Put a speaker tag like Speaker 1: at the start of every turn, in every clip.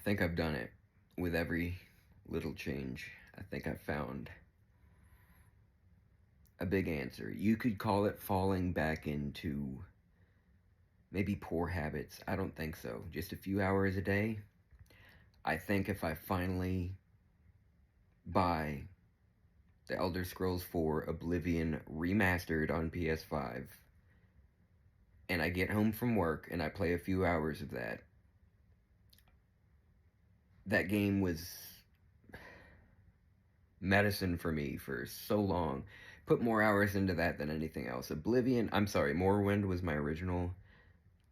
Speaker 1: think I've done it with every little change. I think I've found a big answer. You could call it falling back into maybe poor habits. I don't think so. Just a few hours a day. I think if I finally buy The Elder Scrolls 4 Oblivion Remastered on PS5 and I get home from work and I play a few hours of that, that game was medicine for me for so long. Put more hours into that than anything else. Morrowind was my original.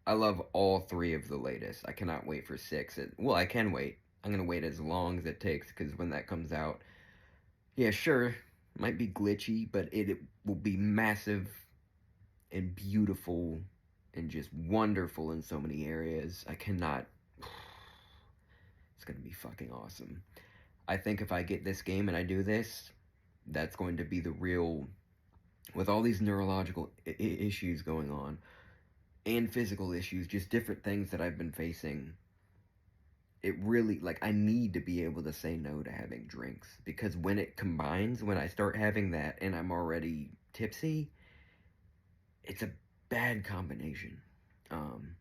Speaker 1: I love all three of the latest. I cannot wait for 6. Well, I can wait. I'm going to wait as long as it takes because when that comes out, yeah, sure, might be glitchy, but it will be massive and beautiful and just wonderful in so many areas. I cannot. It's going to be fucking awesome. I think if I get this game and I do this, that's going to be the real. With all these neurological issues going on and physical issues, just different things that I've been facing, it really, like, I need to be able to say no to having drinks because when it combines, when I start having that and I'm already tipsy, it's a bad combination. Um,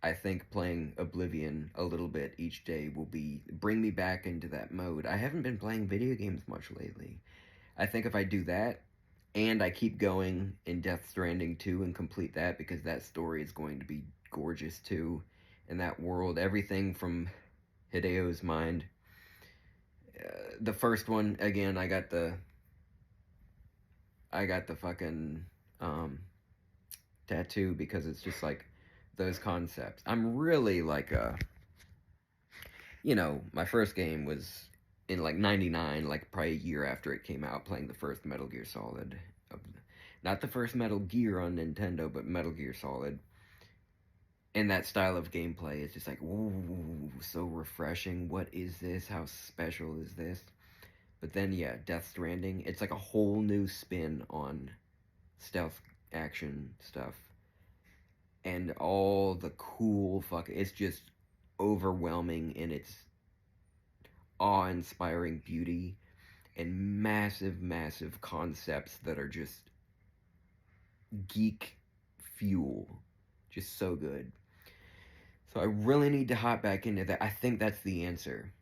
Speaker 1: I think playing Oblivion a little bit each day will bring me back into that mode. I haven't been playing video games much lately. I think if I do that and I keep going in Death Stranding 2 and complete that because that story is going to be gorgeous too. In that world, everything from Hideo's mind. The first one again, I got the fucking um, tattoo because it's just like those concepts. I'm really like my first game was in like 99, like probably a year after it came out, playing the first Metal Gear Solid. Not the first Metal Gear on Nintendo, but Metal Gear Solid. And that style of gameplay is just like, ooh, so refreshing. What is this? How special is this? But then, yeah, Death Stranding, it's like a whole new spin on stealth action stuff. And all the cool it's just overwhelming in its awe-inspiring beauty and massive, massive concepts that are just geek fuel. Just so good. So I really need to hop back into that. I think that's the answer.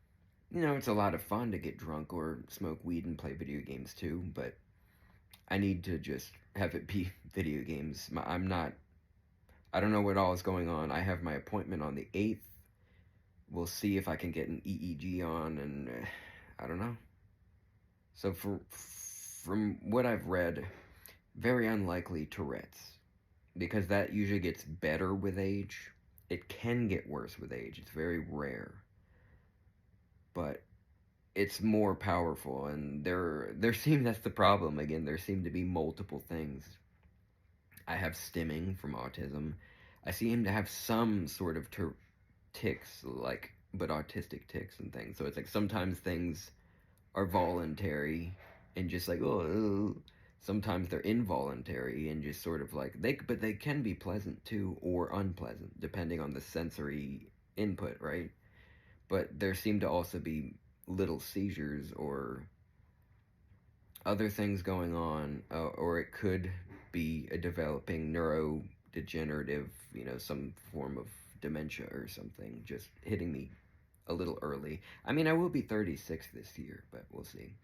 Speaker 1: It's a lot of fun to get drunk or smoke weed and play video games too, but I need to just have it be video games. I don't know what all is going on. I have my appointment on the 8th. We'll see if I can get an EEG on, and I don't know. So from what I've read, very unlikely Tourette's, because that usually gets better with age. It can get worse with age. It's very rare, but it's more powerful, and that's the problem again. There seem to be multiple things. I have stimming from autism. I seem to have some sort of tics, like, but autistic tics and things. So it's like sometimes things are voluntary and just like, oh, sometimes they're involuntary and just sort of like but they can be pleasant too or unpleasant depending on the sensory input, right? But there seem to also be little seizures or other things going on, or it could be a developing neurodegenerative, some form of dementia or something just hitting me a little early. I mean, I will be 36 this year, but we'll see.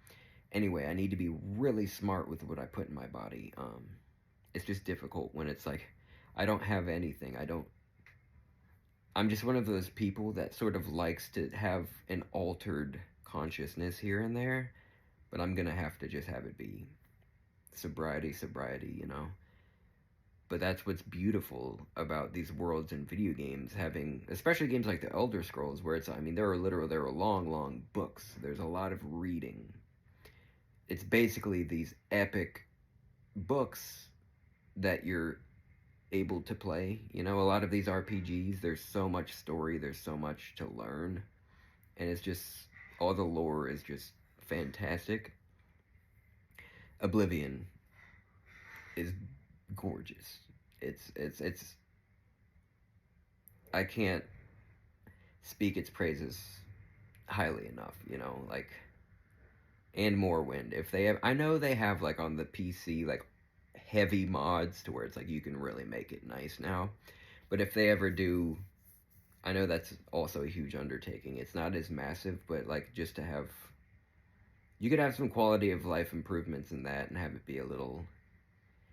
Speaker 1: Anyway, I need to be really smart with what I put in my body. It's just difficult when it's like I don't have anything. I'm just one of those people that sort of likes to have an altered consciousness here and there, but I'm gonna have to just have it be sobriety. But that's what's beautiful about these worlds in video games, having, especially games like the Elder Scrolls, where there are long, long books. There's a lot of reading. It's basically these epic books that you're able to play. A lot of these RPGs, there's so much story, there's so much to learn, and it's just, all the lore is just fantastic. Oblivion is gorgeous. It's I can't speak its praises highly enough, like, and Morrowind. If they have, I know they have like on the PC like heavy mods to where it's like you can really make it nice now. But if they ever do, I know that's also a huge undertaking. It's not as massive, but like just to have, you could have some quality of life improvements in that and have it be a little,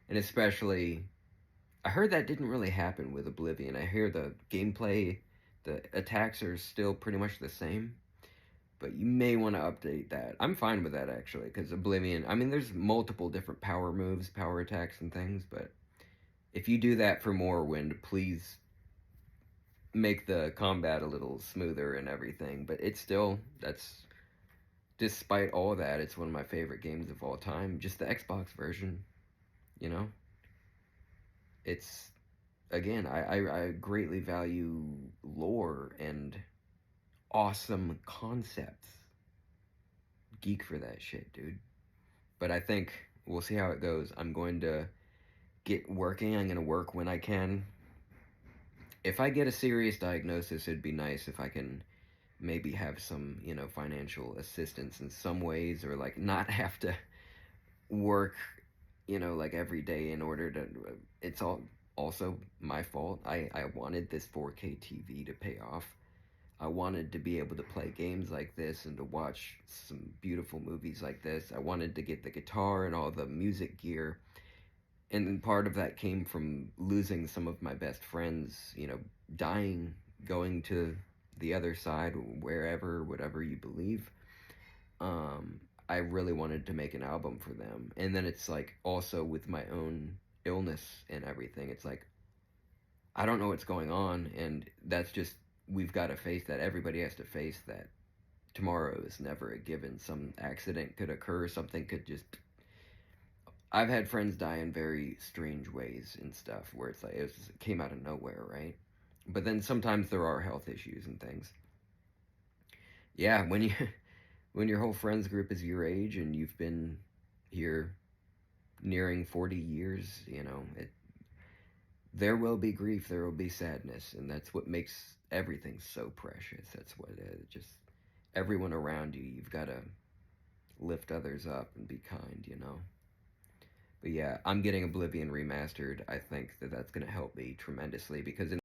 Speaker 1: and especially, I heard that didn't really happen with Oblivion. I hear the gameplay, the attacks are still pretty much the same, but you may want to update that. I'm fine with that actually, because Oblivion, I mean, there's multiple different power moves, power attacks, and things, but if you do that for Morrowind, please make the combat a little smoother and everything. But it's still, that's, despite all that, it's one of my favorite games of all time. Just the Xbox version, you know? It's, again, I greatly value lore and awesome concepts. Geek for that shit, dude. But I think we'll see how it goes. I'm going to get working. I'm going to work when I can. If I get a serious diagnosis, it'd be nice if I can maybe have some, financial assistance in some ways, or like not have to work, like every day in order to. It's all also my fault. I wanted this 4K TV to pay off. I wanted to be able to play games like this and to watch some beautiful movies like this. I wanted to get the guitar and all the music gear. And then part of that came from losing some of my best friends, dying, going to the other side, wherever, whatever you believe. I really wanted to make an album for them. And then it's like also with my own illness and everything, it's like I don't know what's going on, and that's just, we've got to face that. Everybody has to face that. Tomorrow is never a given. Some accident could occur, something could just. I've had friends die in very strange ways and stuff where it's like it came out of nowhere, right? But then sometimes there are health issues and things. Yeah, when you when your whole friends group is your age and you've been here nearing 40 years, there will be grief, there will be sadness, and that's what makes everything so precious. That's what just everyone around you, you've got to lift others up and be kind. But yeah, I'm getting Oblivion remastered. I think that that's going to help me tremendously because in